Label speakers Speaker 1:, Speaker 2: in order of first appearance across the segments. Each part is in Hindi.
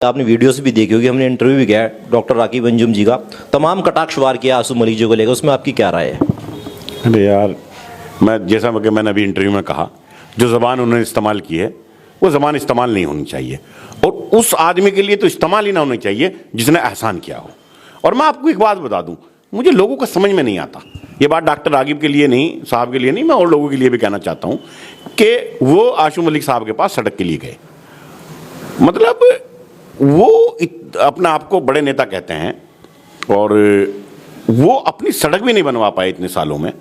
Speaker 1: आपने वीडियोस भी देखी होगी, हमने इंटरव्यू भी किया है डॉक्टर राकीब अंजुम जी का, तमाम कटाक्ष वार किया आसू मलिक जी को लेकर, उसमें आपकी क्या राय है?
Speaker 2: अरे यार, जैसा कि मैंने अभी इंटरव्यू में कहा, जो ज़बान उन्होंने इस्तेमाल की है वो ज़बान इस्तेमाल नहीं होनी चाहिए, और उस आदमी के लिए तो इस्तेमाल ही ना होनी चाहिए जिसने एहसान किया हो। और मैं आपको एक बात बता दूं, मुझे लोगों का समझ में नहीं आता, ये बात डॉक्टर राकीब के लिए नहीं, साहब के लिए नहीं, मैं और लोगों के लिए भी कहना चाहता हूं कि वो आशू मलिक साहब के पास सड़क के लिए गए, मतलब वो अपना आपको बड़े नेता कहते हैं और वो अपनी सड़क भी नहीं बनवा पाए इतने सालों में,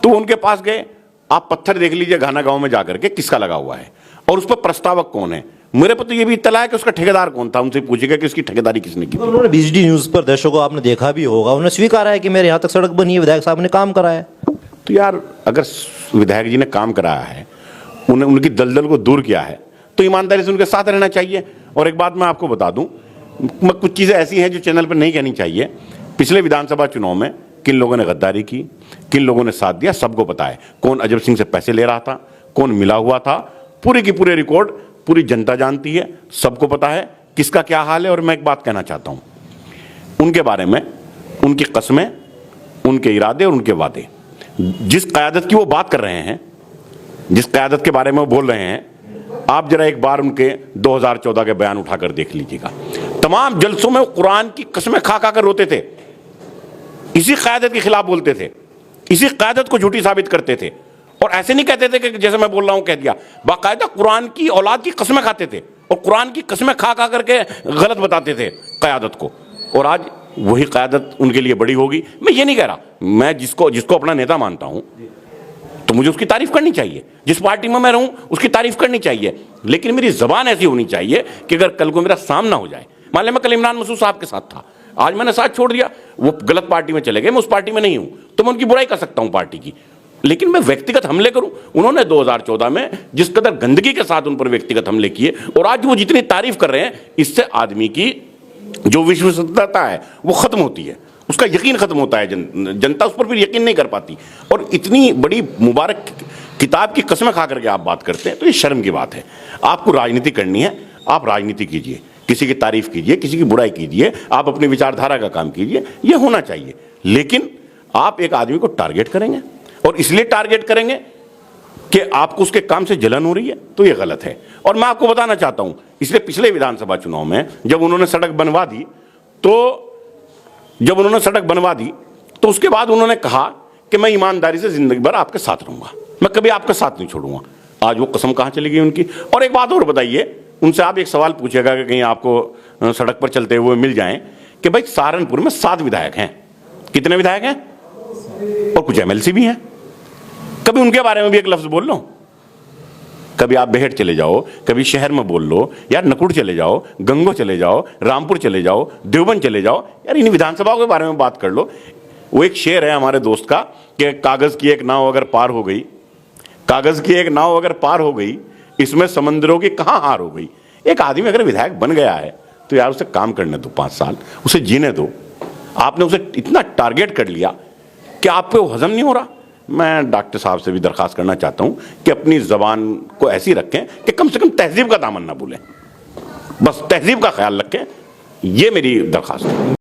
Speaker 2: तो उनके पास गए। आप पत्थर देख लीजिए घाना गांव में जाकर के किसका लगा हुआ है और उस पर प्रस्तावक कौन है। मेरे पर तो ये भी इत्तला है कि उसका ठेकेदार कौन था, उनसे पूछेगा कि उसकी ठेकेदारी किसने की।
Speaker 1: उन्होंने बीजीडी न्यूज पर, दर्शकों आपने देखा भी होगा, उन्होंने स्वीकारा है कि मेरे यहाँ तक सड़क बनी है, विधायक साहब ने काम कराया।
Speaker 2: तो यार, अगर विधायक जी ने काम कराया है, उनकी दलदल को दूर किया है, तो ईमानदारी से उनके साथ रहना चाहिए। और एक बात मैं आपको बता दूं, कुछ चीज़ें ऐसी हैं जो चैनल पर नहीं कहनी चाहिए। पिछले विधानसभा चुनाव में किन लोगों ने गद्दारी की, किन लोगों ने साथ दिया, सबको पता है। कौन अजब सिंह से पैसे ले रहा था, कौन मिला हुआ था, पूरी की पूरी रिकॉर्ड पूरी जनता जानती है, सबको पता है किसका क्या हाल है। और मैं एक बात कहना चाहता हूं उनके बारे में, उनकी कस्में, उनके इरादे और उनके वादे, जिस क़यादत की वो बात कर रहे हैं, जिस क़यादत के बारे में वो बोल रहे हैं, आप जरा एक बार उनके 2014 के बयान उठाकर देख लीजिएगा। तमाम जलसों में कुरान की कसमें खा खा कर रोते थे, इसी क़यादत के खिलाफ बोलते थे, इसी क़यादत को झूठी साबित करते थे। और ऐसे नहीं कहते थे कि जैसे मैं बोल रहा हूं कह दिया, बाकायदा कुरान की औलाद की कसमें खाते थे और कुरान की कसमें खा खा करके गलत बताते थे क़यादत को। और आज वही क़यादत उनके लिए बड़ी होगी। मैं ये नहीं कह रहा, मैं जिसको अपना नेता मानता हूं तो मुझे उसकी तारीफ करनी चाहिए, जिस पार्टी में मैं रहूं उसकी तारीफ करनी चाहिए, लेकिन मेरी जबान ऐसी होनी चाहिए कि अगर कल को मेरा सामना हो जाए, मान लिया मैं कल इमरान मसूद साहब के साथ था, आज मैंने साथ छोड़ दिया, वो गलत पार्टी में चले गए, मैं उस पार्टी में नहीं हूं, तो मैं उनकी बुराई कर सकता हूं पार्टी की, लेकिन मैं व्यक्तिगत हमले करूं? उन्होंने 2014 में जिस कदर गंदगी के साथ उन पर व्यक्तिगत हमले किए, और आज वो जितनी तारीफ कर रहे हैं, इससे आदमी की जो विश्वसनीयता है वो खत्म होती है, उसका यकीन खत्म होता है, जनता उस पर फिर यकीन नहीं कर पाती। और इतनी बड़ी मुबारक किताब की कसमें खा करके आप बात करते हैं, तो ये शर्म की बात है। आपको राजनीति करनी है, आप राजनीति कीजिए, किसी की तारीफ कीजिए, किसी की बुराई कीजिए, आप अपनी विचारधारा का काम कीजिए, ये होना चाहिए। लेकिन आप एक आदमी को टारगेट करेंगे और इसलिए टारगेट करेंगे कि आपको उसके काम से जलन हो रही है, तो ये गलत है। और मैं आपको बताना चाहता हूं, इसलिए पिछले विधानसभा चुनाव में जब उन्होंने सड़क बनवा दी, तो उसके बाद उन्होंने कहा कि मैं ईमानदारी से जिंदगी भर आपके साथ रहूंगा, मैं कभी आपका साथ नहीं छोड़ूंगा। आज वो कसम कहां चली गई उनकी। और एक बात और बताइए, उनसे आप एक सवाल पूछेगा कि कहीं आपको सड़क पर चलते हुए मिल जाएं कि भाई सहारनपुर में 7 विधायक हैं, कितने विधायक हैं, और कुछ एमएलसी भी हैं, कभी उनके बारे में भी एक लफ्ज बोल लो। कभी आप बेहट चले जाओ, कभी शहर में बोल लो, यार नकुड़ चले जाओ, गंगो चले जाओ, रामपुर चले जाओ, देवबंद चले जाओ, यार इन विधानसभाओं के बारे में बात कर लो। वो एक शेर है हमारे दोस्त का कि कागज की एक नाव अगर पार हो गई, कागज की एक नाव अगर पार हो गई, इसमें समंदरों की कहां हार हो गई। एक आदमी अगर विधायक बन गया है तो यार उसे काम करने दो, 5 साल उसे जीने दो। आपने उसे इतना टारगेट कर लिया कि आप पे वो हजम नहीं हो रहा। मैं डॉक्टर साहब से भी दरखास्त करना चाहता हूं कि अपनी जबान को ऐसी रखें कि कम से कम तहजीब का दामन ना भूलें, बस तहजीब का ख्याल रखें, ये मेरी दरखास्त है।